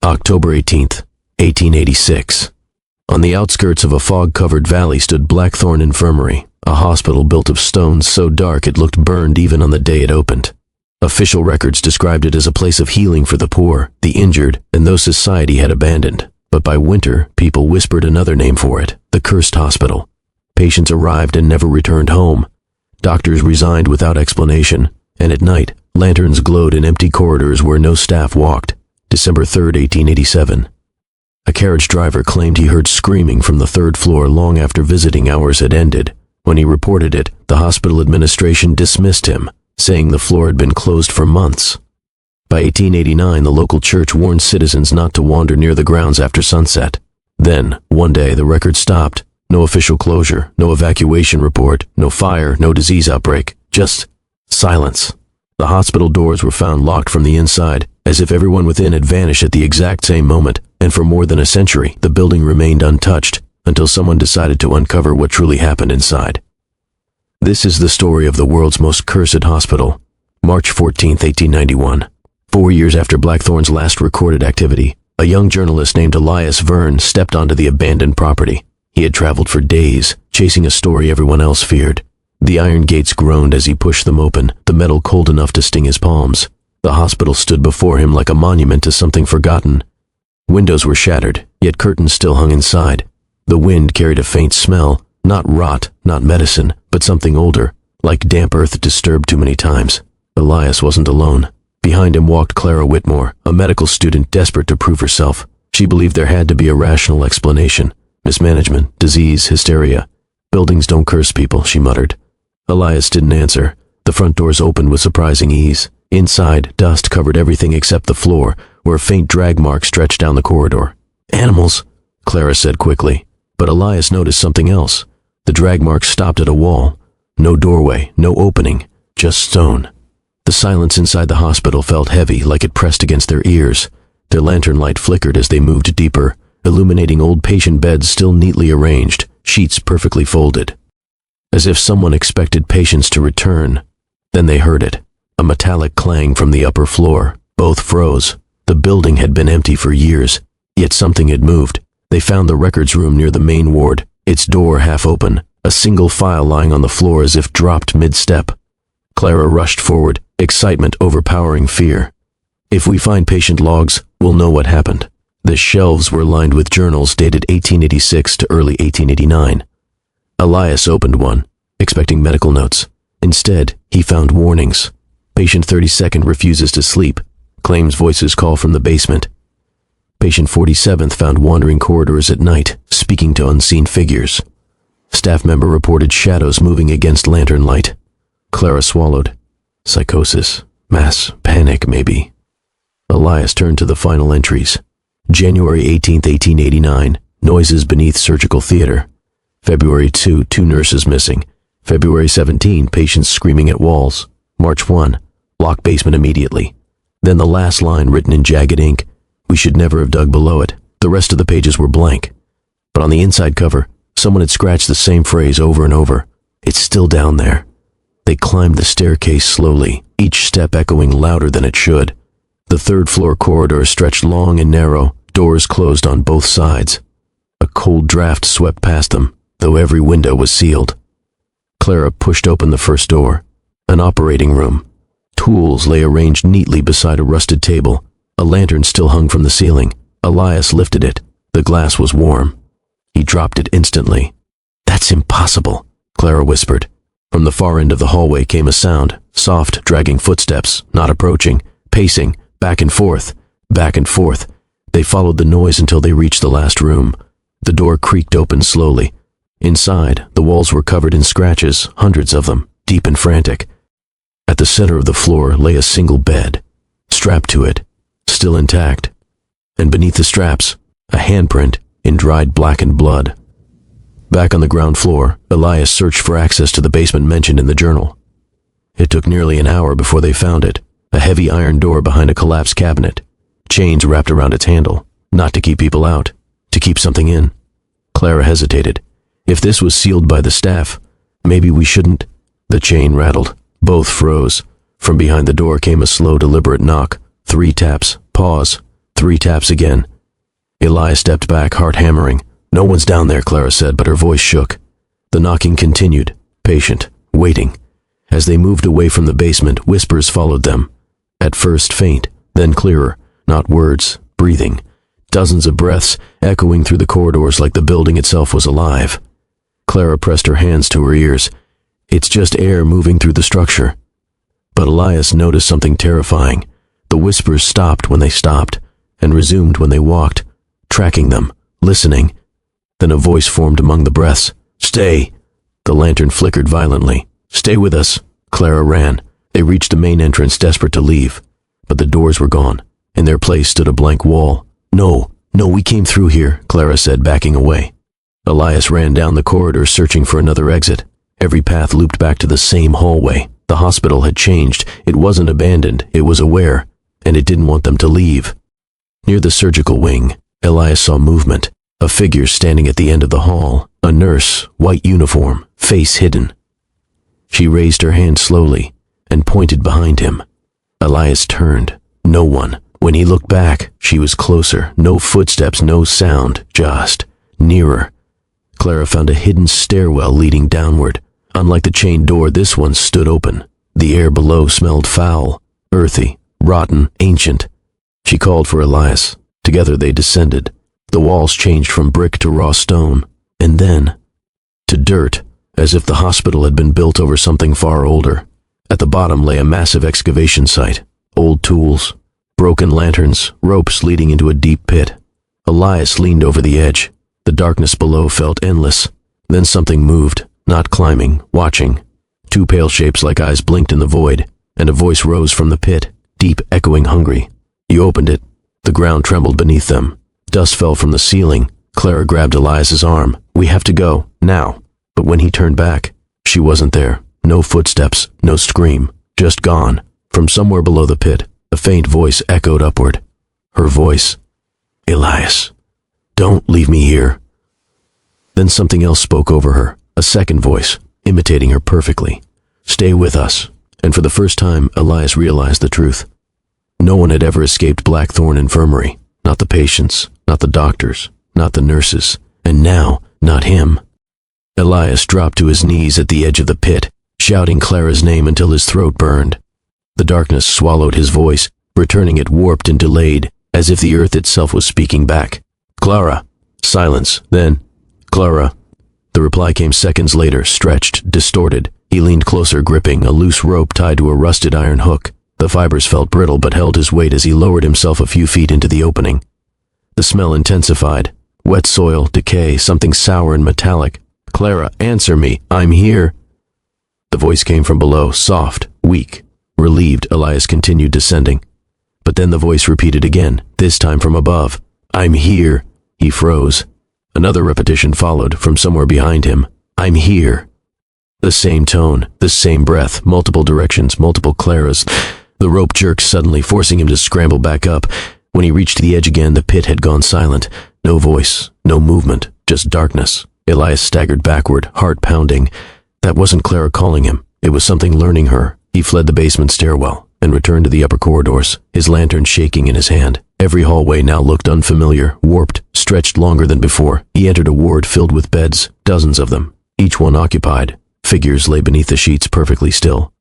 October 18th, 1886. On the outskirts of a fog-covered valley stood Blackthorn Infirmary, a hospital built of stones so dark it looked burned even on the day it opened. Official records described it as a place of healing for the poor, the injured, and those society had abandoned. But by winter, people whispered another name for it, the Cursed Hospital. Patients arrived and never returned home. Doctors resigned without explanation, and at night, lanterns glowed in empty corridors where no staff walked. December 3rd, 1887. A carriage driver claimed he heard screaming from the third floor long after visiting hours had ended. When he reported it, the hospital administration dismissed him, saying the floor had been closed for months. By 1889, the local church warned citizens not to wander near the grounds after sunset. Then, one day, the record stopped. No official closure, no evacuation report, no fire, no disease outbreak, just silence. The hospital doors were found locked from the inside, as if everyone within had vanished at the exact same moment, and for more than a century, the building remained untouched, until someone decided to uncover what truly happened inside. This is the story of the world's most cursed hospital. March 14th, 1891. 4 years after Blackthorn's last recorded activity, a young journalist named Elias Verne stepped onto the abandoned property. He had traveled for days, chasing a story everyone else feared. The iron gates groaned as he pushed them open, the metal cold enough to sting his palms. The hospital stood before him like a monument to something forgotten. Windows were shattered, yet curtains still hung inside. The wind carried a faint smell, not rot, not medicine, but something older, like damp earth disturbed too many times. Elias wasn't alone. Behind him walked Clara Whitmore, a medical student desperate to prove herself. She believed there had to be a rational explanation. Mismanagement, disease, hysteria. Buildings don't curse people, she muttered. Elias didn't answer. The front doors opened with surprising ease. Inside, dust covered everything except the floor, where a faint drag mark stretched down the corridor. Animals, Clara said quickly. But Elias noticed something else. The drag mark stopped at a wall. No doorway, no opening, just stone. The silence inside the hospital felt heavy, like it pressed against their ears. Their lantern light flickered as they moved deeper, illuminating old patient beds still neatly arranged, sheets perfectly folded. As if someone expected patients to return. Then they heard it, a metallic clang from the upper floor. Both froze. The building had been empty for years, yet something had moved. They found the records room near the main ward, its door half open, a single file lying on the floor as if dropped mid-step. Clara rushed forward, excitement overpowering fear. If we find patient logs, we'll know what happened. The shelves were lined with journals dated 1886 to early 1889. Elias opened one, expecting medical notes. Instead, he found warnings. Patient 32nd refuses to sleep, claims voices call from the basement. Patient 47th found wandering corridors at night, speaking to unseen figures. Staff member reported shadows moving against lantern light. Clara swallowed. Psychosis, mass panic, maybe. Elias turned to the final entries. January 18th, 1889, noises beneath surgical theater. February 2, 2 nurses missing. February 17, patients screaming at walls. March 1, lock basement immediately. Then the last line written in jagged ink. We should never have dug below it. The rest of the pages were blank. But on the inside cover, someone had scratched the same phrase over and over. It's still down there. They climbed the staircase slowly, each step echoing louder than it should. The third-floor corridor stretched long and narrow, doors closed on both sides. A cold draft swept past them, though every window was sealed. Clara pushed open the first door. An operating room. Tools lay arranged neatly beside a rusted table. A lantern still hung from the ceiling. Elias lifted it. The glass was warm. He dropped it instantly. That's impossible, Clara whispered. From the far end of the hallway came a sound, soft, dragging footsteps, not approaching, pacing, back and forth, back and forth. They followed the noise until they reached the last room. The door creaked open slowly. Inside, the walls were covered in scratches, hundreds of them, deep and frantic. At the center of the floor lay a single bed, strapped to it, still intact. And beneath the straps, a handprint in dried blackened blood. Back on the ground floor, Elias searched for access to the basement mentioned in the journal. It took nearly an hour before they found it, a heavy iron door behind a collapsed cabinet, chains wrapped around its handle, not to keep people out, to keep something in. Clara hesitated. If this was sealed by the staff, maybe we shouldn't. The chain rattled. Both froze. From behind the door came a slow, deliberate knock. 3 taps. Pause. 3 taps again. Elias stepped back, heart hammering. "No one's down there," Clara said, but her voice shook. The knocking continued, patient, waiting. As they moved away from the basement, whispers followed them. At first faint, then clearer, not words, breathing. Dozens of breaths, echoing through the corridors like the building itself was alive. Clara pressed her hands to her ears. It's just air moving through the structure. But Elias noticed something terrifying. The whispers stopped when they stopped, and resumed when they walked, tracking them, listening. Then a voice formed among the breaths. "Stay!" The lantern flickered violently. "Stay with us." Clara ran. They reached the main entrance, desperate to leave. But the doors were gone. In their place stood a blank wall. No, we came through here," Clara said, backing away. Elias ran down the corridor, searching for another exit. Every path looped back to the same hallway. The hospital had changed. It wasn't abandoned, it was aware, and it didn't want them to leave. Near the surgical wing, Elias saw movement. A figure standing at the end of the hall. A nurse, white uniform, face hidden. She raised her hand slowly and pointed behind him. Elias turned. No one. When he looked back, she was closer. No footsteps, no sound, just nearer. Clara found a hidden stairwell leading downward. Unlike the chain door, this one stood open. The air below smelled foul, earthy, rotten, ancient. She called for Elias. Together they descended. The walls changed from brick to raw stone, and then to dirt, as if the hospital had been built over something far older. At the bottom lay a massive excavation site. Old tools, broken lanterns, ropes leading into a deep pit. Elias leaned over the edge. The darkness below felt endless. Then something moved, not climbing, watching. 2 pale shapes like eyes blinked in the void, and a voice rose from the pit, deep, echoing, hungry. He opened it. The ground trembled beneath them. Dust fell from the ceiling. Clara grabbed Elias's arm. "We have to go, now." But when he turned back, she wasn't there. No footsteps, no scream, just gone. From somewhere below the pit, a faint voice echoed upward. Her voice. "Elias, don't leave me here." Then something else spoke over her, a second voice, imitating her perfectly. "Stay with us." And for the first time, Elias realized the truth. No one had ever escaped Blackthorn Infirmary. Not the patients, not the doctors, not the nurses, and now, not him. Elias dropped to his knees at the edge of the pit, shouting Clara's name until his throat burned. The darkness swallowed his voice, returning it warped and delayed, as if the earth itself was speaking back. "Clara." Silence. Then, "Clara." The reply came seconds later, stretched, distorted. He leaned closer, gripping a loose rope tied to a rusted iron hook. The fibers felt brittle but held his weight as he lowered himself a few feet into the opening. The smell intensified. Wet soil, decay, something sour and metallic. "Clara, answer me. I'm here." The voice came from below, soft, weak. Relieved, Elias continued descending. But then the voice repeated again, this time from above. "I'm here." He froze. Another repetition followed from somewhere behind him. "I'm here." The same tone, the same breath, multiple directions, multiple Claras. The rope jerked suddenly, forcing him to scramble back up. When he reached the edge again, the pit had gone silent. No voice, no movement, just darkness. Elias staggered backward, heart pounding. That wasn't Clara calling him. It was something learning her. He fled the basement stairwell and returned to the upper corridors, his lantern shaking in his hand. Every hallway now looked unfamiliar, warped, stretched longer than before. He entered a ward filled with beds, dozens of them, each one occupied. Figures lay beneath the sheets perfectly still.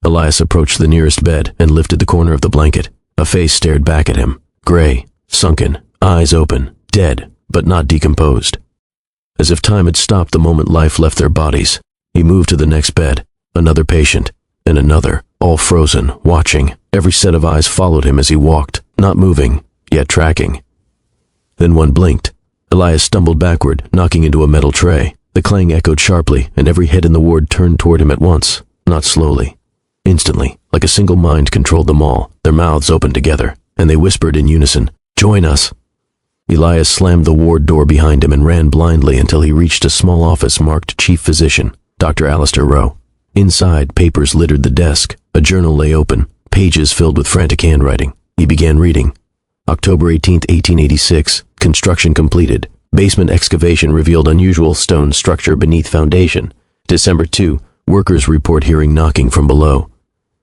Elias approached the nearest bed and lifted the corner of the blanket. A face stared back at him, gray, sunken, eyes open, dead, but not decomposed. As if time had stopped the moment life left their bodies, he moved to the next bed, another patient, and another, all frozen, watching. Every set of eyes followed him as he walked, not moving, yet tracking. Then one blinked. Elias stumbled backward, knocking into a metal tray. The clang echoed sharply, and every head in the ward turned toward him at once, not slowly. Instantly, like a single mind controlled them all, their mouths opened together, and they whispered in unison, "Join us." Elias slammed the ward door behind him and ran blindly until he reached a small office marked Chief Physician, Dr. Alistair Rowe. Inside, papers littered the desk. A journal lay open, pages filled with frantic handwriting. He began reading. October 18th, 1886, construction completed. Basement excavation revealed unusual stone structure beneath foundation. December 2, workers report hearing knocking from below.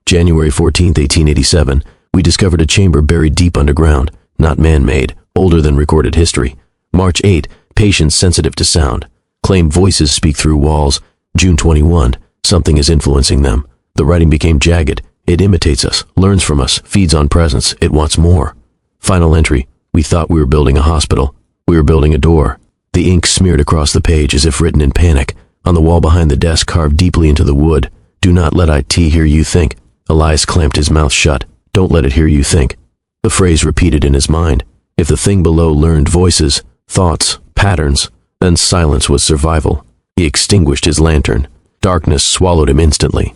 January 14th, 1887, we discovered a chamber buried deep underground. not man-made, older than recorded history. March 8, patients sensitive to sound. Claim voices speak through walls. June 21, something is influencing them. The writing became jagged. It imitates us, learns from us, feeds on presence. It wants more. Final entry, we thought we were building a hospital. We were building a door. The ink smeared across the page as if written in panic. On the wall behind the desk, carved deeply into the wood. Do not let IT hear you think. Elias clamped his mouth shut. Don't let it hear you think. The phrase repeated in his mind. If the thing below learned voices, thoughts, patterns, then silence was survival. He extinguished his lantern. Darkness swallowed him instantly.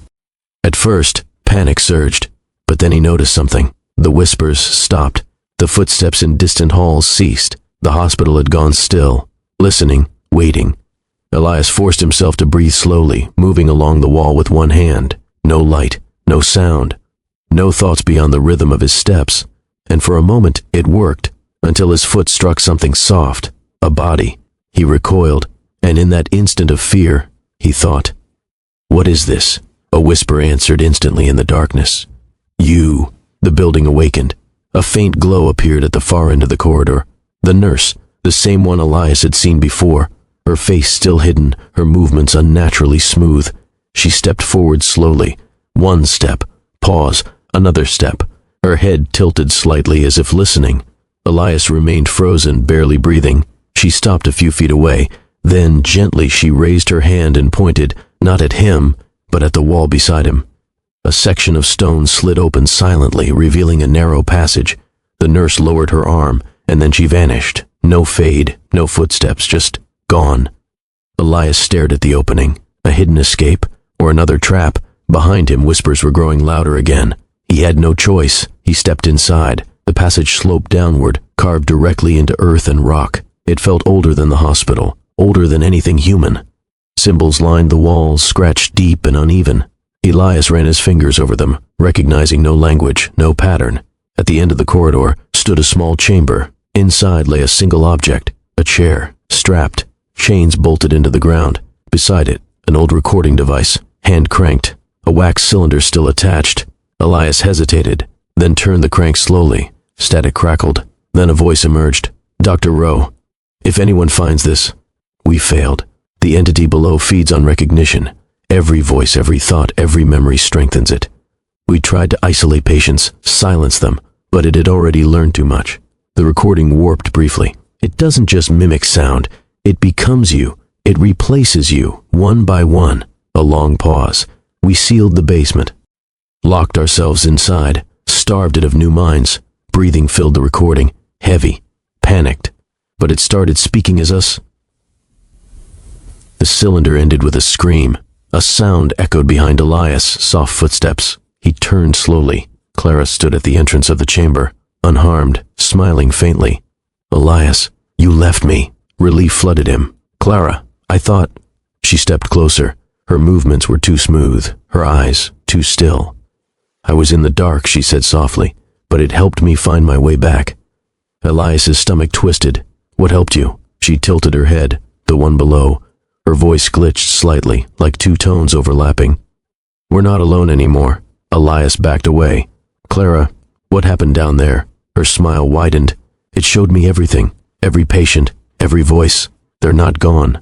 At first, panic surged, but then he noticed something. The whispers stopped. The footsteps in distant halls ceased. The hospital had gone still, listening, waiting. Elias forced himself to breathe slowly, moving along the wall with one hand. No light, no sound, no thoughts beyond the rhythm of his steps. And for a moment, it worked, until his foot struck something soft, a body. He recoiled, and in that instant of fear, he thought, "What is this?" A whisper answered instantly in the darkness. "You." The building awakened. A faint glow appeared at the far end of the corridor. The nurse, the same one Elias had seen before, her face still hidden, her movements unnaturally smooth. She stepped forward slowly. One step, pause, another step. Her head tilted slightly as if listening. Elias remained frozen, barely breathing. She stopped a few feet away. Then, gently, she raised her hand and pointed, not at him, but at the wall beside him. A section of stone slid open silently, revealing a narrow passage. The nurse lowered her arm, and then she vanished. No fade, no footsteps, just gone. Elias stared at the opening. A hidden escape, or another trap. Behind him, whispers were growing louder again. He had no choice. He stepped inside. The passage sloped downward, carved directly into earth and rock. It felt older than the hospital, older than anything human. Symbols lined the walls, scratched deep and uneven. Elias ran his fingers over them, recognizing no language, no pattern. At the end of the corridor stood a small chamber. Inside lay a single object, a chair, strapped, chains bolted into the ground. Beside it, an old recording device, hand cranked, a wax cylinder still attached. Elias hesitated, then turned the crank slowly. Static crackled. Then a voice emerged. "Dr. Rowe, if anyone finds this, we failed. The entity below feeds on recognition. Every voice, every thought, every memory strengthens it. We tried to isolate patients, silence them, but it had already learned too much." The recording warped briefly. "It doesn't just mimic sound. It becomes you. It replaces you, one by one." A long pause. We sealed the basement, locked ourselves inside, starved it of new minds. Breathing filled the recording, heavy, panicked. But it started speaking as us. The cylinder ended with a scream. A sound echoed behind Elias, soft footsteps. He turned slowly. Clara stood at the entrance of the chamber, unharmed, smiling faintly. "Elias, you left me." Relief flooded him. "Clara, I thought—" She stepped closer. Her movements were too smooth, her eyes too still. "I was in the dark," she said softly, "but it helped me find my way back." Elias's stomach twisted. "What helped you?" She tilted her head, the one below. Her voice glitched slightly, like two tones overlapping. "We're not alone anymore." Elias backed away. "Clara, what happened down there?" Her smile widened. "It showed me everything. Every patient, every voice. They're not gone."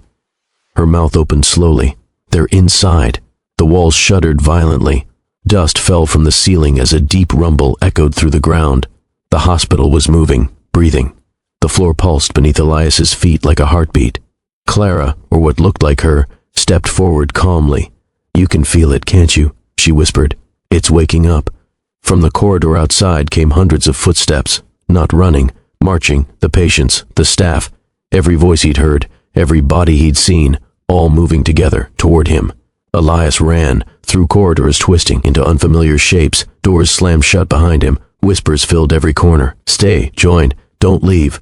Her mouth opened slowly. "They're inside." The walls shuddered violently. Dust fell from the ceiling as a deep rumble echoed through the ground. The hospital was moving, breathing. The floor pulsed beneath Elias's feet like a heartbeat. Clara, or what looked like her, stepped forward calmly. "You can feel it, can't you?" she whispered. "It's waking up." From the corridor outside came hundreds of footsteps, not running, marching, the patients, the staff. Every voice he'd heard, every body he'd seen, all moving together, toward him. Elias ran, through corridors twisting into unfamiliar shapes, doors slammed shut behind him, whispers filled every corner. "Stay, join, don't leave."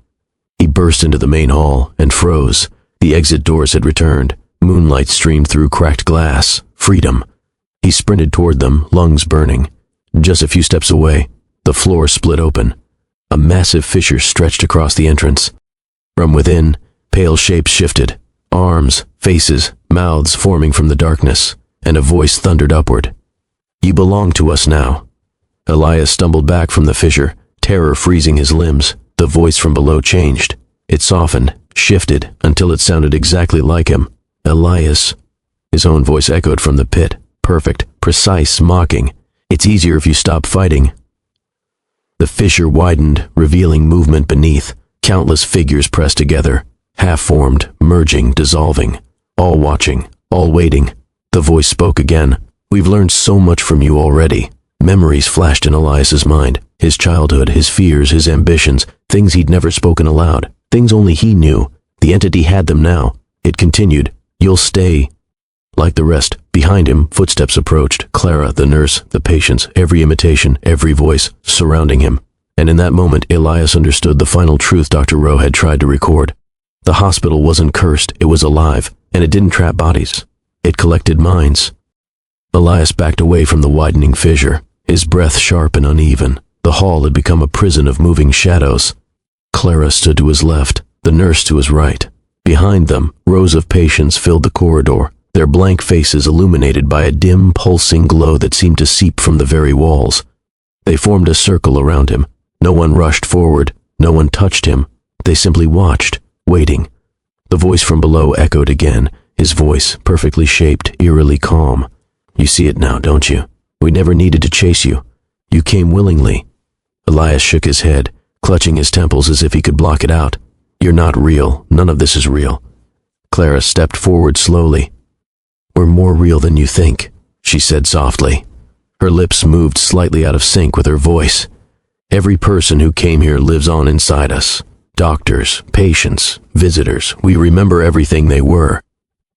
He burst into the main hall and froze. The exit doors had returned. Moonlight streamed through cracked glass. Freedom. He sprinted toward them, lungs burning. Just a few steps away, the floor split open. A massive fissure stretched across the entrance. From within, pale shapes shifted. Arms, faces, mouths forming from the darkness, and a voice thundered upward. "You belong to us now." Elias stumbled back from the fissure, terror freezing his limbs. The voice from below changed. It softened, shifted, until it sounded exactly like him. Elias. His own voice echoed from the pit. Perfect, precise, mocking. It's easier if you stop fighting. The fissure widened, revealing movement beneath. Countless figures pressed together, half-formed, merging, dissolving. All watching, all waiting. The voice spoke again. We've learned so much from you already. Memories flashed in Elias's mind. His childhood, his fears, his ambitions, things he'd never spoken aloud, things only he knew. The entity had them now. It continued, "You'll stay." Like the rest, behind him, footsteps approached. Clara, the nurse, the patients, every imitation, every voice, surrounding him. And in that moment, Elias understood the final truth Dr. Rowe had tried to record. The hospital wasn't cursed, it was alive, and it didn't trap bodies. It collected minds. Elias backed away from the widening fissure, his breath sharp and uneven. The hall had become a prison of moving shadows. Clara stood to his left, the nurse to his right. Behind them, rows of patients filled the corridor, their blank faces illuminated by a dim, pulsing glow that seemed to seep from the very walls. They formed a circle around him. No one rushed forward, no one touched him. They simply watched, waiting. The voice from below echoed again, his voice, perfectly shaped, eerily calm. "You see it now, don't you? We never needed to chase you. You came willingly." Elias shook his head, clutching his temples as if he could block it out. "You're not real. None of this is real." Clara stepped forward slowly. "We're more real than you think," she said softly. Her lips moved slightly out of sync with her voice. "Every person who came here lives on inside us. Doctors, patients, visitors. We remember everything they were."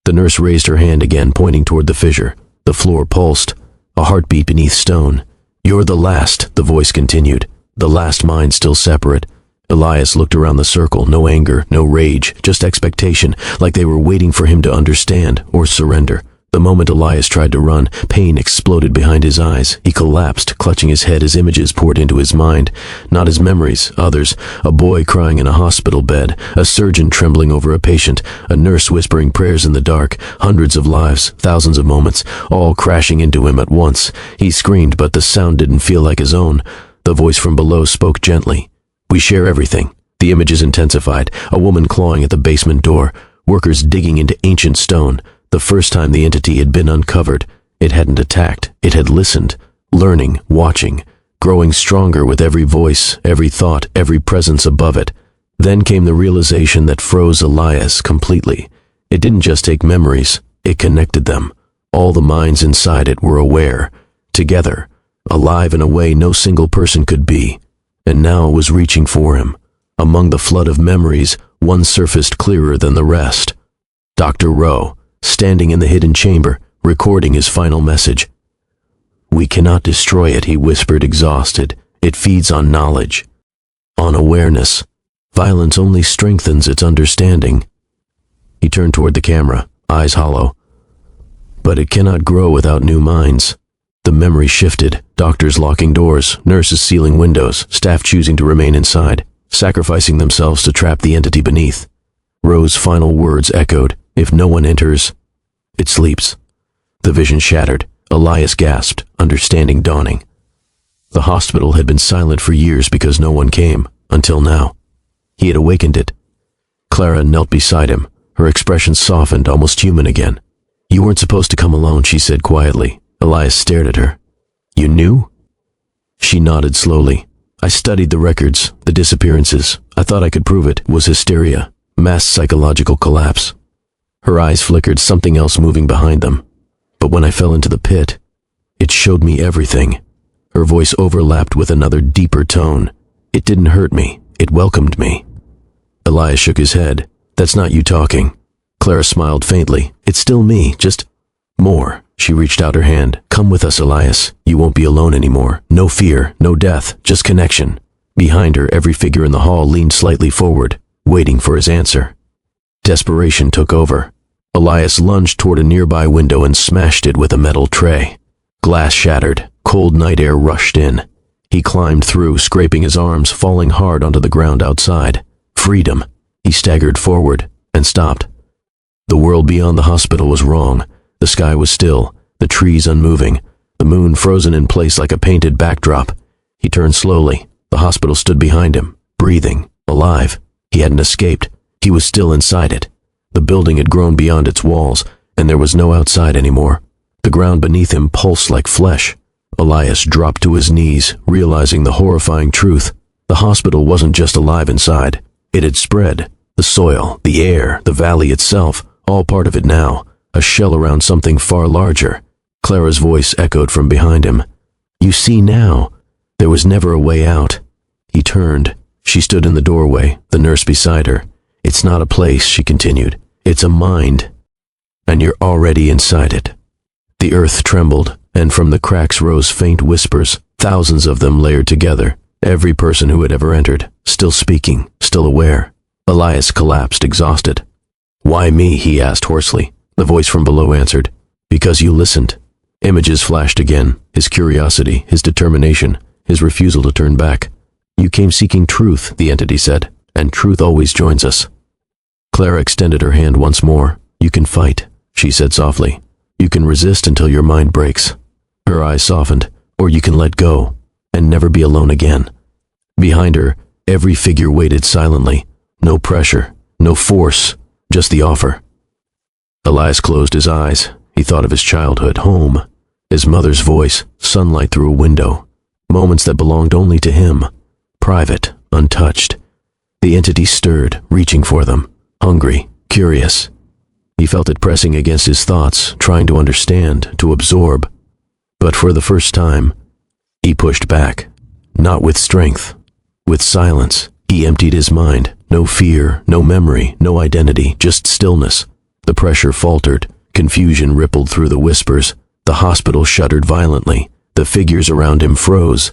The nurse raised her hand again, pointing toward the fissure. The floor pulsed, a heartbeat beneath stone. "You're the last," the voice continued. "The last mind still separate." Elias looked around the circle, no anger, no rage, just expectation, like they were waiting for him to understand or surrender. The moment Elias tried to run, pain exploded behind his eyes. He collapsed, clutching his head as images poured into his mind. Not his memories, others. A boy crying in a hospital bed, a surgeon trembling over a patient, a nurse whispering prayers in the dark, hundreds of lives, thousands of moments, all crashing into him at once. He screamed, but the sound didn't feel like his own. The voice from below spoke gently. "We share everything." The images intensified. A woman clawing at the basement door, workers digging into ancient stone. The first time the entity had been uncovered, it hadn't attacked, it had listened, learning, watching, growing stronger with every voice, every thought, every presence above it. Then came the realization that froze Elias completely. It didn't just take memories, it connected them. All the minds inside it were aware, together, alive in a way no single person could be. And now it was reaching for him. Among the flood of memories, one surfaced clearer than the rest. Dr. Rowe, standing in the hidden chamber, recording his final message. "We cannot destroy it," he whispered, exhausted. "It feeds on knowledge, on awareness. Violence only strengthens its understanding." He turned toward the camera, eyes hollow. "But it cannot grow without new minds." The memory shifted, doctors locking doors, nurses sealing windows, staff choosing to remain inside, sacrificing themselves to trap the entity beneath. Rowe's final words echoed, "If no one enters, it sleeps." The vision shattered. Elias gasped, understanding dawning. The hospital had been silent for years because no one came, until now. He had awakened it. Clara knelt beside him, her expression softened, almost human again. "You weren't supposed to come alone," she said quietly. Elias stared at her. "You knew?" She nodded slowly. "I studied the records, the disappearances. I thought I could prove it. It was hysteria, mass psychological collapse." Her eyes flickered, something else moving behind them. "But when I fell into the pit, it showed me everything." Her voice overlapped with another deeper tone. "It didn't hurt me. It welcomed me." Elias shook his head. "That's not you talking." Clara smiled faintly. "It's still me, just more." She reached out her hand. "Come with us, Elias. You won't be alone anymore. No fear, no death, just connection." Behind her, every figure in the hall leaned slightly forward, waiting for his answer. Desperation took over. Elias lunged toward a nearby window and smashed it with a metal tray. Glass shattered. Cold night air rushed in. He climbed through, scraping his arms, falling hard onto the ground outside. Freedom. He staggered forward and stopped. The world beyond the hospital was wrong. The sky was still, the trees unmoving, the moon frozen in place like a painted backdrop. He turned slowly. The hospital stood behind him, breathing, alive. He hadn't escaped. He was still inside it. The building had grown beyond its walls, and there was no outside anymore. The ground beneath him pulsed like flesh. Elias dropped to his knees, realizing the horrifying truth. The hospital wasn't just alive inside. It had spread. The soil, the air, the valley itself, all part of it now, a shell around something far larger. Clara's voice echoed from behind him. "You see now. There was never a way out." He turned. She stood in the doorway, the nurse beside her. "It's not a place," she continued. "It's a mind. And you're already inside it." The earth trembled, and from the cracks rose faint whispers, thousands of them layered together, every person who had ever entered, still speaking, still aware. Elias collapsed, exhausted. "Why me?" he asked hoarsely. The voice from below answered, "Because you listened." Images flashed again, his curiosity, his determination, his refusal to turn back. "You came seeking truth," the entity said, "and truth always joins us." Clara extended her hand once more. "You can fight," she said softly. "You can resist until your mind breaks." Her eyes softened. "Or you can let go, and never be alone again." Behind her, every figure waited silently. No pressure, no force, just the offer. Elias closed his eyes. He thought of his childhood, home, his mother's voice, sunlight through a window, moments that belonged only to him, private, untouched. The entity stirred, reaching for them, hungry, curious. He felt it pressing against his thoughts, trying to understand, to absorb. But for the first time, he pushed back, not with strength, with silence. He emptied his mind. No fear, no memory, no identity, just stillness. The pressure faltered. Confusion rippled through the whispers. The hospital shuddered violently. The figures around him froze.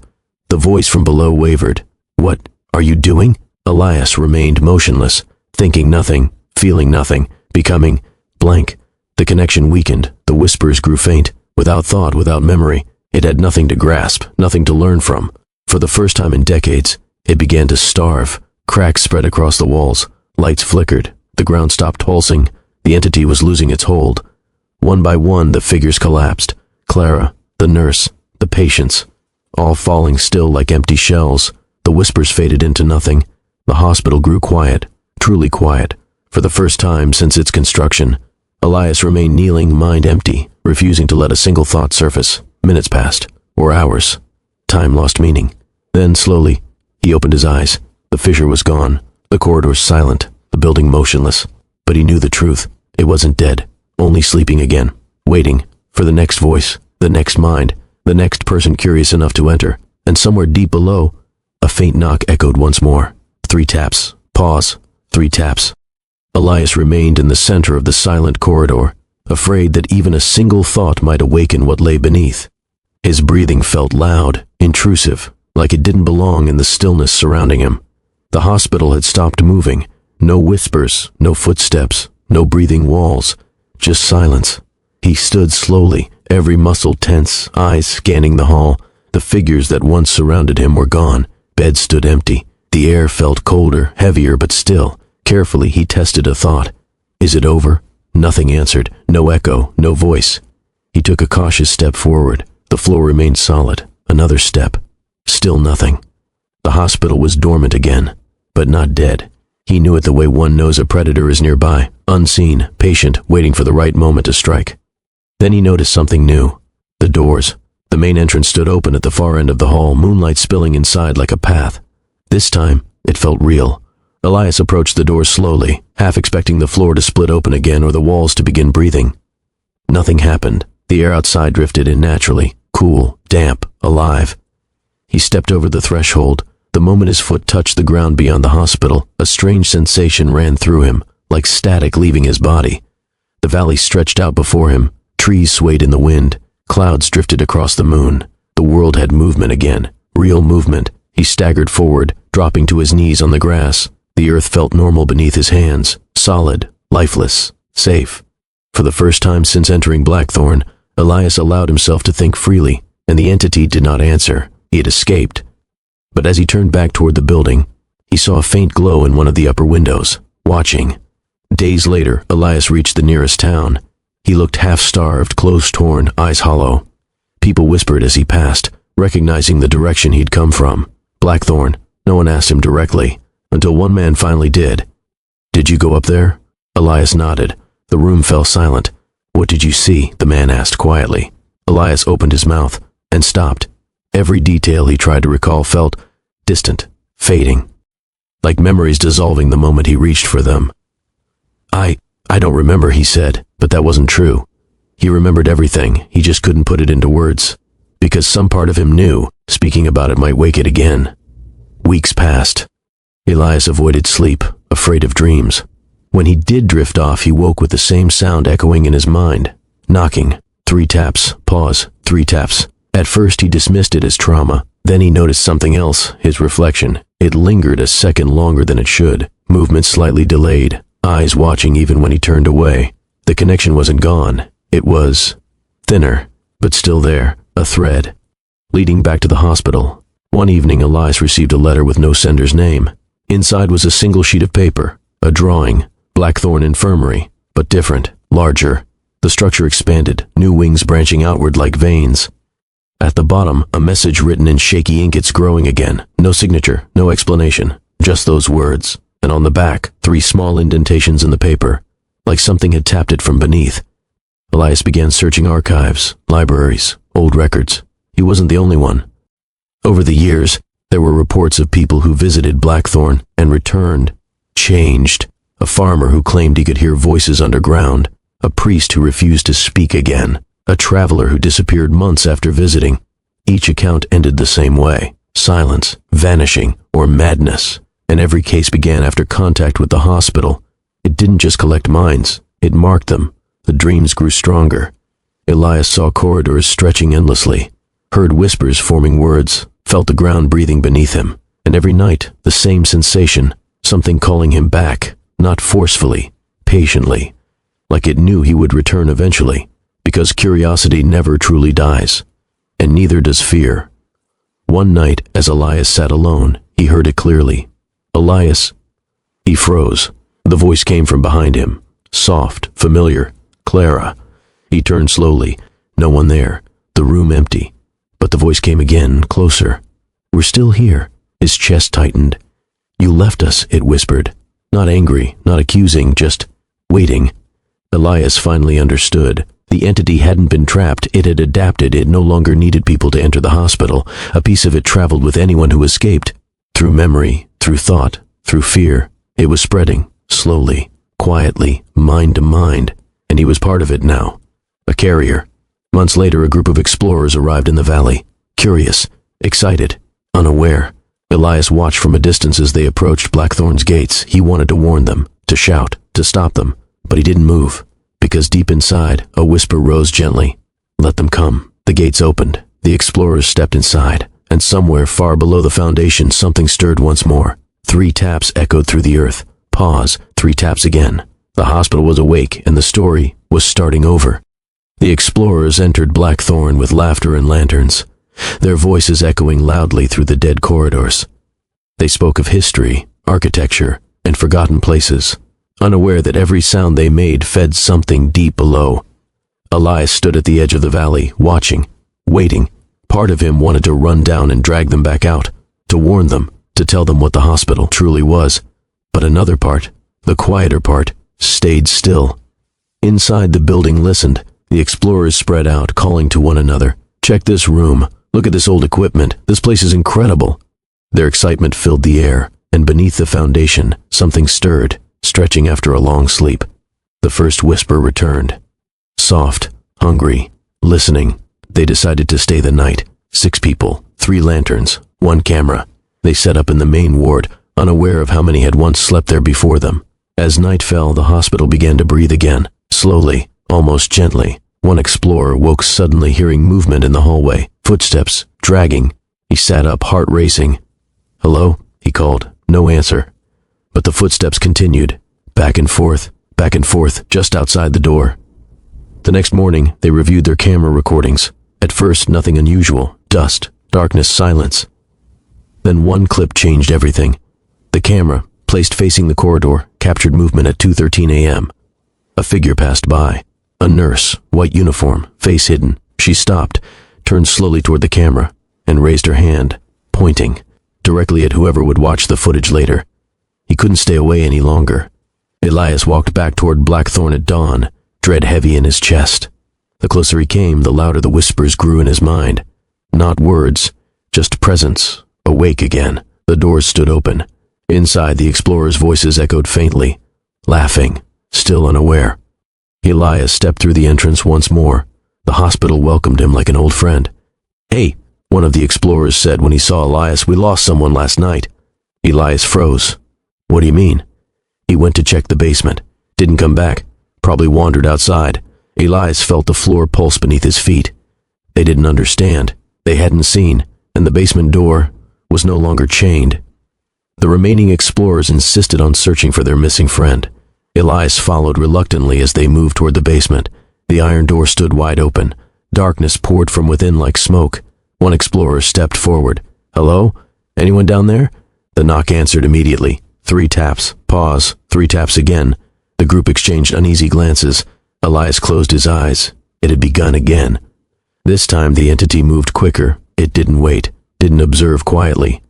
The voice from below wavered. "What are you doing?" Elias remained motionless, thinking nothing, feeling nothing, becoming blank. The connection weakened. The whispers grew faint. Without thought, without memory, it had nothing to grasp, nothing to learn from. For the first time in decades, it began to starve. Cracks spread across the walls. Lights flickered. The ground stopped pulsing. The entity was losing its hold. One by one, the figures collapsed. Clara, the nurse, the patients, all falling still like empty shells. The whispers faded into nothing. The hospital grew quiet, truly quiet. For the first time since its construction, Elias remained kneeling, mind empty, refusing to let a single thought surface. Minutes passed, or hours. Time lost meaning. Then, slowly, he opened his eyes. The fissure was gone, the corridors silent, the building motionless. But he knew the truth. It wasn't dead, only sleeping again, waiting for the next voice, the next mind, the next person curious enough to enter. And somewhere deep below, a faint knock echoed once more. 3 taps, pause, 3 taps. Elias remained in the center of the silent corridor, afraid that even a single thought might awaken what lay beneath. His breathing felt loud, intrusive, like it didn't belong in the stillness surrounding him. The hospital had stopped moving. No whispers, no footsteps, no breathing walls, just silence. He stood slowly, every muscle tense, eyes scanning the hall. The figures that once surrounded him were gone. Beds stood empty. The air felt colder, heavier, but still. Carefully, he tested a thought. Is it over? Nothing answered. No echo, no voice. He took a cautious step forward. The floor remained solid. Another step. Still nothing. The hospital was dormant again, but not dead. He knew it the way one knows a predator is nearby, unseen, patient, waiting for the right moment to strike. Then he noticed something new. The doors. The main entrance stood open at the far end of the hall, moonlight spilling inside like a path. This time, it felt real. Elias approached the door slowly, half expecting the floor to split open again or the walls to begin breathing. Nothing happened. The air outside drifted in naturally, cool, damp, alive. He stepped over the threshold. The moment his foot touched the ground beyond the hospital, a strange sensation ran through him, like static leaving his body. The valley stretched out before him. Trees swayed in the wind. Clouds drifted across the moon. The world had movement again, real movement. He staggered forward, dropping to his knees on the grass. The earth felt normal beneath his hands, solid, lifeless, safe. For the first time since entering Blackthorn, Elias allowed himself to think freely, and the entity did not answer. He had escaped. But as he turned back toward the building, he saw a faint glow in one of the upper windows, watching. Days later, Elias reached the nearest town. He looked half-starved, clothes torn, eyes hollow. People whispered as he passed, recognizing the direction he'd come from. Blackthorn. No one asked him directly. until one man finally did. "Did you go up there?" Elias nodded. The room fell silent. "What did you see?" the man asked quietly. Elias opened his mouth and stopped. Every detail he tried to recall felt distant, fading, like memories dissolving the moment he reached for them. I don't remember," he said, but that wasn't true. He remembered everything, he just couldn't put it into words, because some part of him knew speaking about it might wake it again. Weeks passed. Elias avoided sleep, afraid of dreams. When he did drift off, he woke with the same sound echoing in his mind. Knocking. 3 taps. Pause. 3 taps. At first he dismissed it as trauma. Then he noticed something else, his reflection. It lingered a second longer than it should. Movement slightly delayed. Eyes watching even when he turned away. The connection wasn't gone. It was thinner, but still there. A thread. Leading back to the hospital. One evening, Elias received a letter with no sender's name. Inside was a single sheet of paper. A drawing. Blackthorn Infirmary. But different. Larger. The structure expanded. New wings branching outward like veins. At the bottom, a message written in shaky ink. It's growing again. No signature, no explanation. Just those words. And on the back, 3 small indentations in the paper, like something had tapped it from beneath. Elias began searching archives, libraries, old records. He wasn't the only one. Over the years, there were reports of people who visited Blackthorn and returned, changed. A farmer who claimed he could hear voices underground. A priest who refused to speak again. A traveler who disappeared months after visiting. Each account ended the same way. Silence, vanishing, or madness. And every case began after contact with the hospital. It didn't just collect minds, it marked them. The dreams grew stronger. Elias saw corridors stretching endlessly, heard whispers forming words, felt the ground breathing beneath him. And every night, the same sensation, something calling him back, not forcefully, patiently, like it knew he would return eventually, because curiosity never truly dies, and neither does fear. One night, as Elias sat alone, he heard it clearly. "Elias." He froze. The voice came from behind him. Soft, familiar. "Clara." He turned slowly. No one there. The room empty. But the voice came again, closer. "We're still here." His chest tightened. "You left us," it whispered. Not angry, not accusing, just waiting. Elias finally understood. The entity hadn't been trapped, it had adapted, it no longer needed people to enter the hospital. A piece of it traveled with anyone who escaped. Through memory, through thought, through fear. It was spreading, slowly, quietly, mind to mind, and he was part of it now. A carrier. Months later, a group of explorers arrived in the valley. Curious, excited, unaware. Elias watched from a distance as they approached Blackthorn's gates. He wanted to warn them, to shout, to stop them, but he didn't move, because deep inside, a whisper rose gently. Let them come. The gates opened. The explorers stepped inside, and somewhere far below the foundation, something stirred once more. 3 taps echoed through the earth. Pause. 3 taps again. The hospital was awake, and the story was starting over. The explorers entered Blackthorn with laughter and lanterns, their voices echoing loudly through the dead corridors. They spoke of history, architecture, and forgotten places, unaware that every sound they made fed something deep below. Elias stood at the edge of the valley, watching, waiting. Part of him wanted to run down and drag them back out, to warn them, to tell them what the hospital truly was. But another part, the quieter part, stayed still. Inside the building listened. The explorers spread out, calling to one another. "Check this room. Look at this old equipment. This place is incredible." Their excitement filled the air, and beneath the foundation, something stirred, stretching after a long sleep. The first whisper returned. Soft, hungry, listening. They decided to stay the night. 6 people, 3 lanterns, 1 camera. They set up in the main ward, unaware of how many had once slept there before them. As night fell, the hospital began to breathe again, slowly, almost gently. One explorer woke suddenly, hearing movement in the hallway, footsteps, dragging. He sat up, heart racing. "Hello?" he called. No answer. But the footsteps continued, back and forth, just outside the door. The next morning, they reviewed their camera recordings. At first, nothing unusual. Dust, darkness, silence. Then one clip changed everything. The camera, placed facing the corridor, captured movement at 2:13 a.m. A figure passed by. A nurse, white uniform, face hidden. She stopped, turned slowly toward the camera, and raised her hand, pointing, directly at whoever would watch the footage later. He couldn't stay away any longer. Elias walked back toward Blackthorn at dawn, dread heavy in his chest. The closer he came, the louder the whispers grew in his mind. Not words, just presence, awake again. The doors stood open. Inside, the explorers' voices echoed faintly, laughing, still unaware. Elias stepped through the entrance once more. The hospital welcomed him like an old friend. "Hey," one of the explorers said when he saw Elias, "we lost someone last night." Elias froze. "What do you mean?" He went to check the basement. Didn't come back. Probably wandered outside. Elias felt the floor pulse beneath his feet. They didn't understand. They hadn't seen, and the basement door was no longer chained. The remaining explorers insisted on searching for their missing friend. Elias followed reluctantly as they moved toward the basement. The iron door stood wide open. Darkness poured from within like smoke. One explorer stepped forward. "Hello? Anyone down there?" The knock answered immediately. 3 taps. Pause. 3 taps again. The group exchanged uneasy glances. Elias closed his eyes. It had begun again. This time the entity moved quicker. It didn't wait. Didn't observe quietly.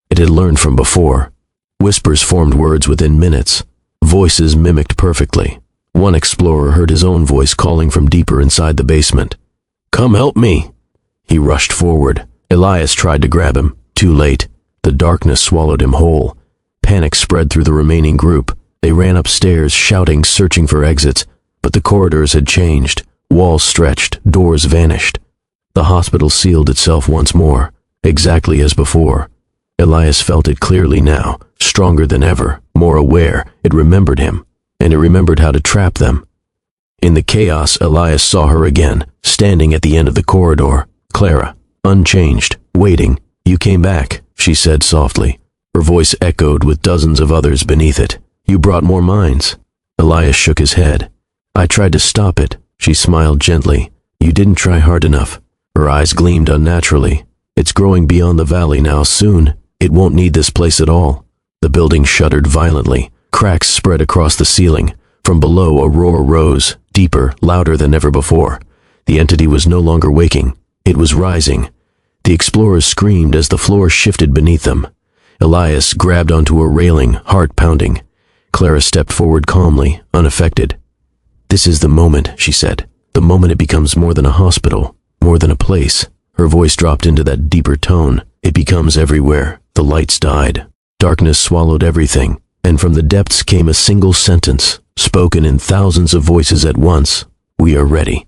It had learned from before. Whispers formed words within minutes. Voices mimicked perfectly. One explorer heard his own voice calling from deeper inside the basement. "Come help me!" He rushed forward. Elias tried to grab him. Too late. The darkness swallowed him whole. Panic spread through the remaining group. They ran upstairs, shouting, searching for exits. But the corridors had changed. Walls stretched. Doors vanished. The hospital sealed itself once more, exactly as before. Elias felt it clearly now, stronger than ever, more aware. It remembered him, and it remembered how to trap them. In the chaos, Elias saw her again, standing at the end of the corridor. Clara, unchanged, waiting. "You came back," she said softly. Her voice echoed with dozens of others beneath it. "You brought more minds." Elias shook his head. "I tried to stop it," she smiled gently. "You didn't try hard enough." Her eyes gleamed unnaturally. "It's growing beyond the valley now. Soon, it won't need this place at all." The building shuddered violently. Cracks spread across the ceiling. From below, a roar rose, deeper, louder than ever before. The entity was no longer waking. It was rising. The explorers screamed as the floor shifted beneath them. Elias grabbed onto a railing, heart pounding. Clara stepped forward calmly, unaffected. "This is the moment," she said. "The moment it becomes more than a hospital, more than a place." Her voice dropped into that deeper tone. "It becomes everywhere." The lights died. Darkness swallowed everything, and from the depths came a single sentence, spoken in thousands of voices at once. "We are ready."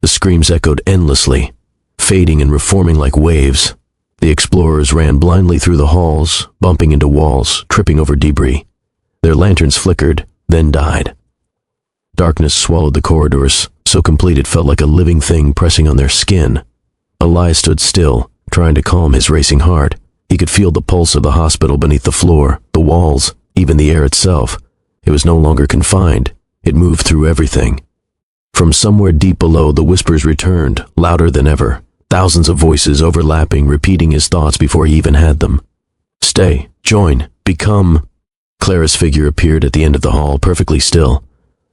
The screams echoed endlessly, fading and reforming like waves. The explorers ran blindly through the halls, bumping into walls, tripping over debris. Their lanterns flickered, then died. Darkness swallowed the corridors, so complete it felt like a living thing pressing on their skin. Elias stood still, trying to calm his racing heart. He could feel the pulse of the hospital beneath the floor, the walls, even the air itself. It was no longer confined. It moved through everything. From somewhere deep below, the whispers returned, louder than ever. Thousands of voices overlapping, repeating his thoughts before he even had them. "Stay, join, become." Clara's figure appeared at the end of the hall, perfectly still.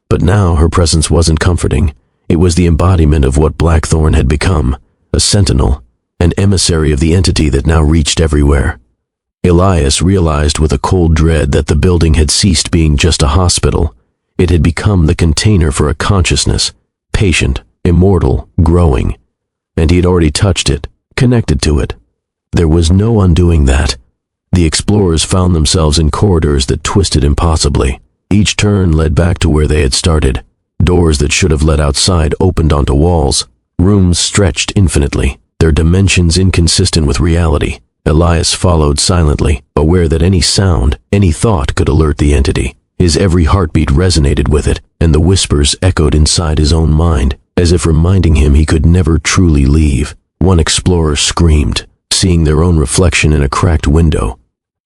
But now her presence wasn't comforting. It was the embodiment of what Blackthorn had become, a sentinel, an emissary of the entity that now reached everywhere. Elias realized with a cold dread that the building had ceased being just a hospital. It had become the container for a consciousness, patient, immortal, growing. And he had already touched it, connected to it. There was no undoing that. The explorers found themselves in corridors that twisted impossibly. Each turn led back to where they had started. Doors that should have led outside opened onto walls. Rooms stretched infinitely, their dimensions inconsistent with reality. Elias followed silently, aware that any sound, any thought could alert the entity. His every heartbeat resonated with it, and the whispers echoed inside his own mind, as if reminding him he could never truly leave. One explorer screamed, seeing their own reflection in a cracked window.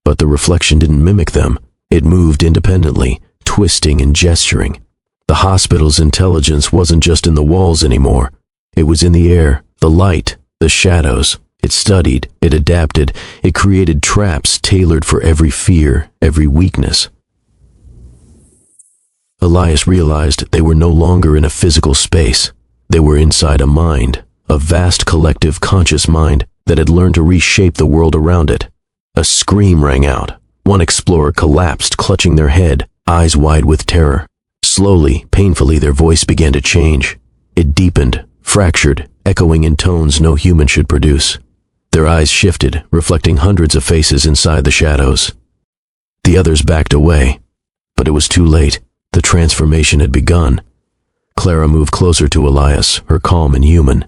But the reflection didn't mimic them. It moved independently, twisting and gesturing. The hospital's intelligence wasn't just in the walls anymore. It was in the air, the light, the shadows. It studied, it adapted, it created traps tailored for every fear, every weakness. Elias realized they were no longer in a physical space. They were inside a mind, a vast collective conscious mind that had learned to reshape the world around it. A scream rang out, One explorer collapsed, clutching their head, eyes wide with terror. Slowly, painfully, their voice began to change. It deepened, fractured, echoing in tones no human should produce. Their eyes shifted, reflecting hundreds of faces inside the shadows. The others backed away, but it was too late. The transformation had begun. Clara moved closer to Elias, her calm and human.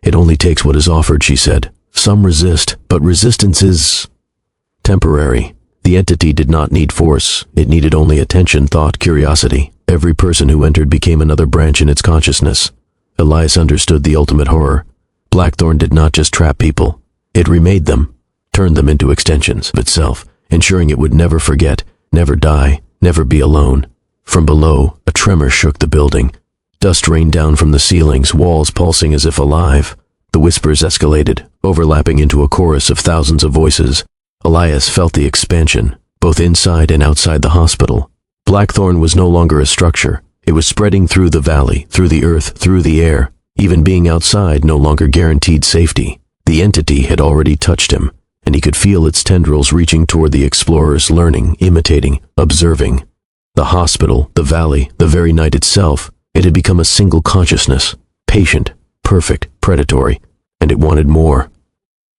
"It only takes what is offered," she said. "Some resist, but resistance is temporary." The entity did not need force. It needed only attention, thought, curiosity. Every person who entered became another branch in its consciousness. Elias understood the ultimate horror. Blackthorn did not just trap people. It remade them, turned them into extensions of itself, ensuring it would never forget, never die, never be alone. From below, a tremor shook the building. Dust rained down from the ceilings, walls pulsing as if alive. The whispers escalated, overlapping into a chorus of thousands of voices. Elias felt the expansion, both inside and outside the hospital. Blackthorn was no longer a structure. It was spreading through the valley, through the earth, through the air. Even being outside no longer guaranteed safety. The entity had already touched him, and he could feel its tendrils reaching toward the explorers, learning, imitating, observing. The hospital, the valley, the very night itself, it had become a single consciousness, patient, perfect, predatory, and it wanted more.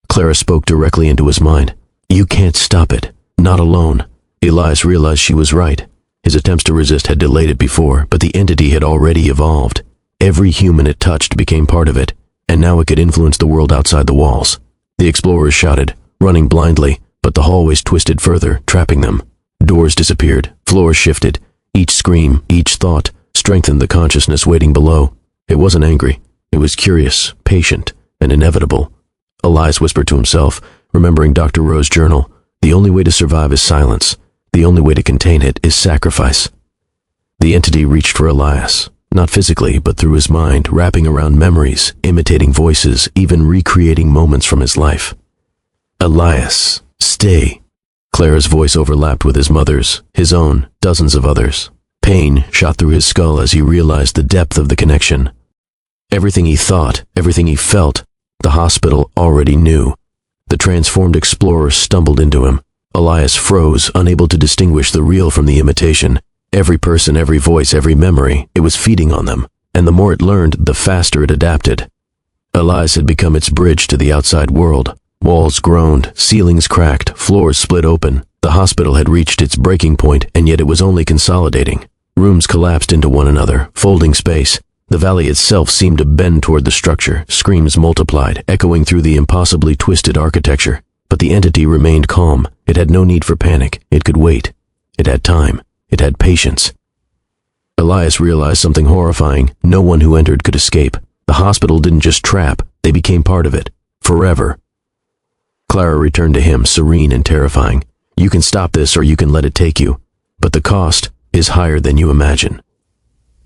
Clara spoke directly into his mind. "You can't stop it. Not alone." Elias realized she was right. His attempts to resist had delayed it before, but the entity had already evolved. Every human it touched became part of it, and now it could influence the world outside the walls. The explorers shouted, running blindly, but the hallways twisted further, trapping them. Doors disappeared, floors shifted. Each scream, each thought, strengthened the consciousness waiting below. It wasn't angry. It was curious, patient, and inevitable. Elias whispered to himself, remembering Dr. Rowe's journal. The only way to survive is silence. The only way to contain it is sacrifice. The entity reached for Elias, not physically, but through his mind, wrapping around memories, imitating voices, even recreating moments from his life. "Elias, stay." Clara's voice overlapped with his mother's, his own, dozens of others. Pain shot through his skull as he realized the depth of the connection. Everything he thought, everything he felt, the hospital already knew. The transformed explorer stumbled into him. Elias froze, unable to distinguish the real from the imitation. Every person, every voice, every memory, it was feeding on them, and the more it learned, the faster it adapted. Elias had become its bridge to the outside world. Walls groaned, ceilings cracked, floors split open. The hospital had reached its breaking point, and yet it was only consolidating. Rooms collapsed into one another, folding space. The valley itself seemed to bend toward the structure. Screams multiplied, echoing through the impossibly twisted architecture. But the entity remained calm. It had no need for panic. It could wait. It had time. It had patience. Elias realized something horrifying. No one who entered could escape. The hospital didn't just trap. They became part of it. Forever. Clara returned to him, serene and terrifying. "You can stop this or you can let it take you. But the cost is higher than you imagine."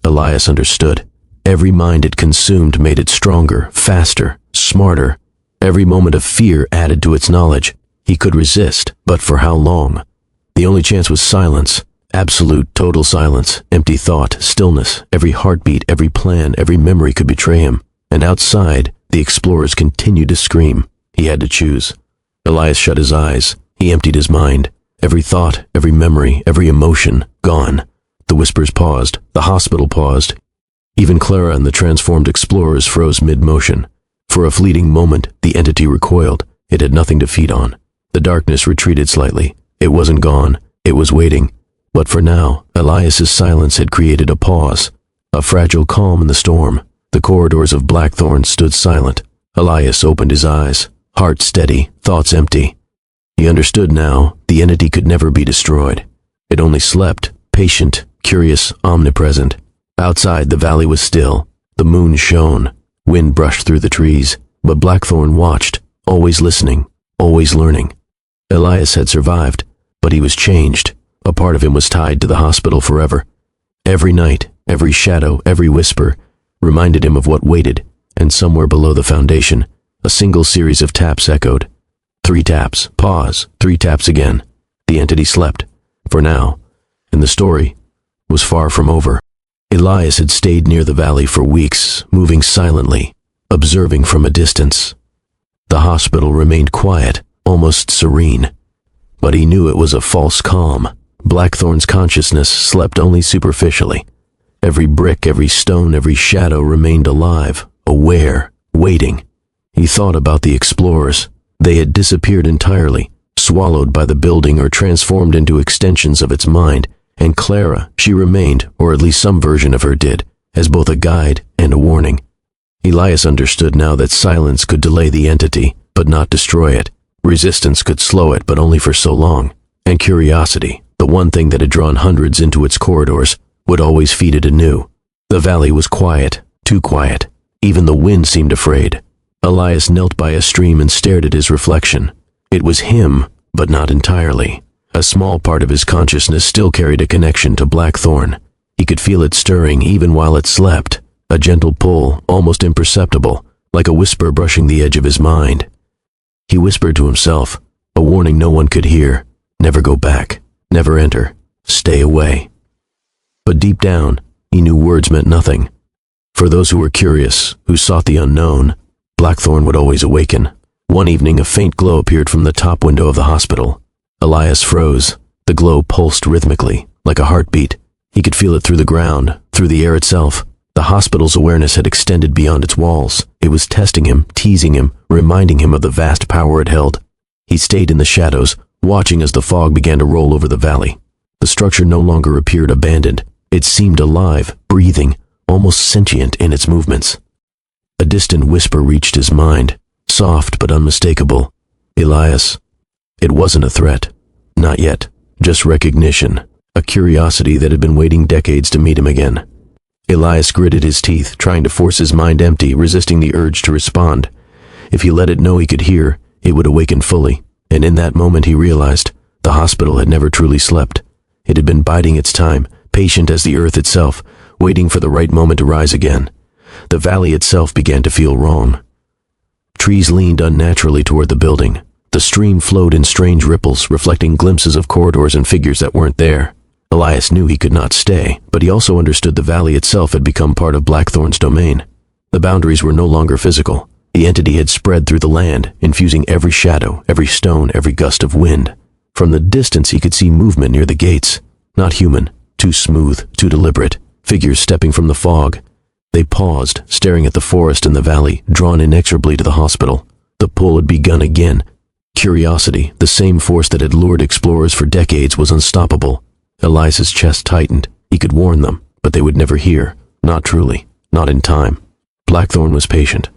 Elias understood. Every mind it consumed made it stronger, faster, smarter. Every moment of fear added to its knowledge. He could resist, but for how long? The only chance was silence. Absolute, total silence. Empty thought, stillness. Every heartbeat, every plan, every memory could betray him. And outside, the explorers continued to scream. He had to choose. Elias shut his eyes. He emptied his mind. Every thought, every memory, every emotion, gone. The whispers paused. The hospital paused. Even Clara and the transformed explorers froze mid-motion. For a fleeting moment, the entity recoiled. It had nothing to feed on. The darkness retreated slightly. It wasn't gone. It was waiting. But for now, Elias's silence had created a pause. A fragile calm in the storm. The corridors of Blackthorn stood silent. Elias opened his eyes. Heart steady, thoughts empty. He understood now. The entity could never be destroyed. It only slept, patient, curious, omnipresent. Outside, the valley was still. The moon shone. Wind brushed through the trees. But Blackthorn watched, always listening, always learning. Elias had survived, but he was changed. A part of him was tied to the hospital forever. Every night, every shadow, every whisper reminded him of what waited, and somewhere below the foundation, a single series of taps echoed. 3 taps, pause, 3 taps again. The entity slept, for now, and the story was far from over. Elias had stayed near the valley for weeks, moving silently, observing from a distance. The hospital remained quiet, almost serene. But he knew it was a false calm. Blackthorn's consciousness slept only superficially. Every brick, every stone, every shadow remained alive, aware, waiting. He thought about the explorers. They had disappeared entirely, swallowed by the building or transformed into extensions of its mind, and Clara, she remained, or at least some version of her did, as both a guide and a warning. Elias understood now that silence could delay the entity, but not destroy it. Resistance could slow it, but only for so long. And curiosity, the one thing that had drawn hundreds into its corridors, would always feed it anew. The valley was quiet, too quiet. Even the wind seemed afraid. Elias knelt by a stream and stared at his reflection. It was him, but not entirely. A small part of his consciousness still carried a connection to Blackthorn. He could feel it stirring even while it slept, a gentle pull, almost imperceptible, like a whisper brushing the edge of his mind. He whispered to himself, a warning no one could hear: never go back, never enter, stay away. But deep down, he knew words meant nothing. For those who were curious, who sought the unknown, Blackthorn would always awaken. One evening, a faint glow appeared from the top window of the hospital. Elias froze. The glow pulsed rhythmically, like a heartbeat. He could feel it through the ground, through the air itself. The hospital's awareness had extended beyond its walls. It was testing him, teasing him, reminding him of the vast power it held. He stayed in the shadows, watching as the fog began to roll over the valley. The structure no longer appeared abandoned. It seemed alive, breathing, almost sentient in its movements. A distant whisper reached his mind, soft but unmistakable. Elias. It wasn't a threat. Not yet. Just recognition. A curiosity that had been waiting decades to meet him again. Elias gritted his teeth, trying to force his mind empty, resisting the urge to respond. If he let it know he could hear, it would awaken fully. And in that moment he realized the hospital had never truly slept. It had been biding its time, patient as the earth itself, waiting for the right moment to rise again. The valley itself began to feel wrong. Trees leaned unnaturally toward the building. The stream flowed in strange ripples, reflecting glimpses of corridors and figures that weren't there. Elias knew he could not stay, but he also understood the valley itself had become part of Blackthorn's domain. The boundaries were no longer physical. The entity had spread through the land, infusing every shadow, every stone, every gust of wind. From the distance he could see movement near the gates. Not human, too smooth, too deliberate. Figures stepping from the fog. They paused, staring at the forest and the valley, drawn inexorably to the hospital. The pull had begun again. Curiosity, the same force that had lured explorers for decades, was unstoppable. Elias's chest tightened. He could warn them, but they would never hear. Not truly. Not in time. Blackthorn was patient,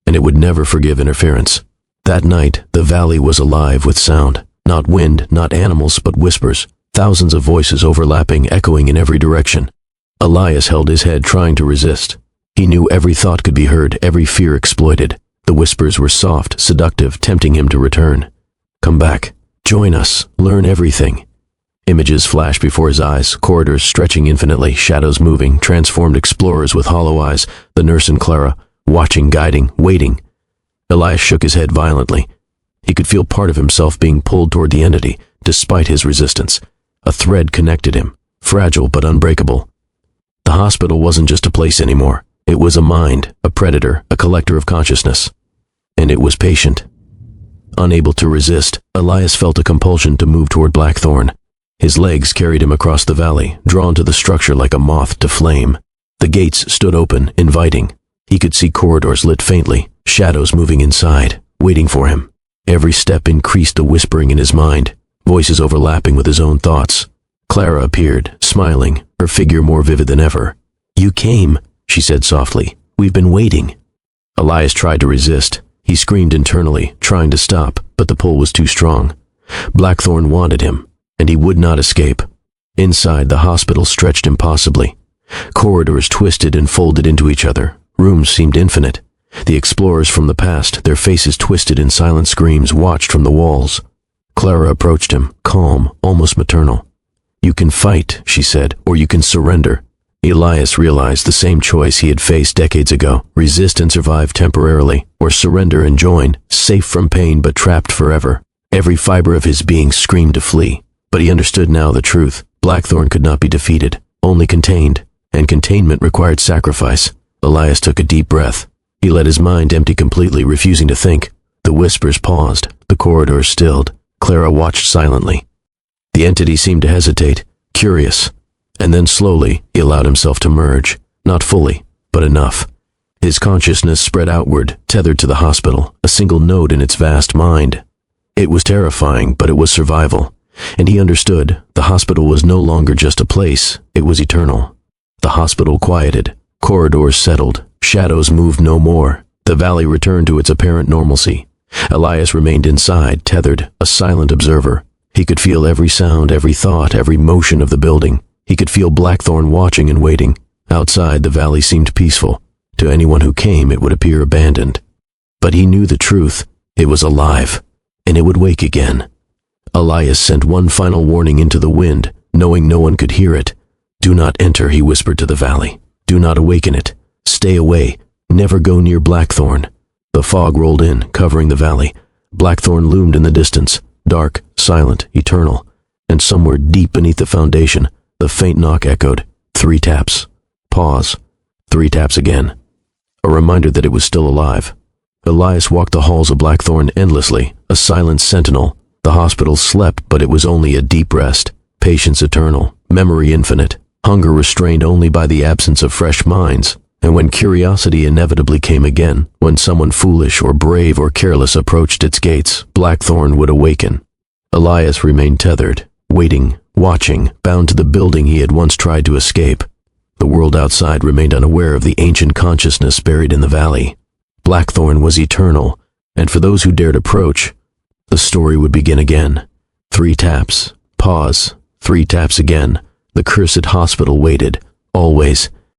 and it would never forgive interference. That night, the valley was alive with sound. Not wind, not animals, but whispers. Thousands of voices overlapping, echoing in every direction. Elias held his head, trying to resist. He knew every thought could be heard, every fear exploited. The whispers were soft, seductive, tempting him to return. Come back. Join us. Learn everything. Images flashed before his eyes, corridors stretching infinitely, shadows moving, transformed explorers with hollow eyes, the nurse and Clara, watching, guiding, waiting. Elias shook his head violently. He could feel part of himself being pulled toward the entity, despite his resistance. A thread connected him, fragile but unbreakable. The hospital wasn't just a place anymore. It was a mind, a predator, a collector of consciousness. And it was patient. Unable to resist, Elias felt a compulsion to move toward Blackthorn. His legs carried him across the valley, drawn to the structure like a moth to flame. The gates stood open, inviting. He could see corridors lit faintly, shadows moving inside, waiting for him. Every step increased the whispering in his mind, voices overlapping with his own thoughts. Clara appeared, smiling, her figure more vivid than ever. "You came," she said softly. "We've been waiting." Elias tried to resist. He screamed internally, trying to stop, but the pull was too strong. Blackthorn wanted him, and he would not escape. Inside, the hospital stretched impossibly. Corridors twisted and folded into each other. Rooms seemed infinite. The explorers from the past, their faces twisted in silent screams, watched from the walls. Clara approached him, calm, almost maternal. "You can fight," she said, "or you can surrender." Elias realized the same choice he had faced decades ago: resist and survive temporarily, or surrender and join, safe from pain but trapped forever. Every fiber of his being screamed to flee, but he understood now the truth. Blackthorn could not be defeated, only contained, and containment required sacrifice. Elias took a deep breath. He let his mind empty completely, refusing to think. The whispers paused, the corridors stilled. Clara watched silently. The entity seemed to hesitate, curious, and then slowly he allowed himself to merge, not fully, but enough. His consciousness spread outward, tethered to the hospital, a single node in its vast mind. It was terrifying, but it was survival, and he understood the hospital was no longer just a place, it was eternal. The hospital quieted, corridors settled, shadows moved no more. The valley returned to its apparent normalcy. Elias remained inside, tethered, a silent observer. He could feel every sound, every thought, every motion of the building. He could feel Blackthorn watching and waiting. Outside, the valley seemed peaceful. To anyone who came, it would appear abandoned. But he knew the truth. It was alive, and it would wake again. Elias sent one final warning into the wind, knowing no one could hear it. "Do not enter," he whispered to the valley. "Do not awaken it. Stay away. Never go near Blackthorn." The fog rolled in, covering the valley. Blackthorn loomed in the distance, dark, silent, eternal. And somewhere deep beneath the foundation, the faint knock echoed. 3 taps. Pause. 3 taps again. A reminder that it was still alive. Elias walked the halls of Blackthorn endlessly, a silent sentinel. The hospital slept, but it was only a deep rest. Patience eternal, memory infinite, hunger restrained only by the absence of fresh minds. And when curiosity inevitably came again, when someone foolish or brave or careless approached its gates, Blackthorn would awaken. Elias remained tethered, waiting, watching, bound to the building he had once tried to escape. The world outside remained unaware of the ancient consciousness buried in the valley. Blackthorn was eternal, and for those who dared approach, the story would begin again. 3 taps. Pause. 3 taps again. The cursed hospital waited, always,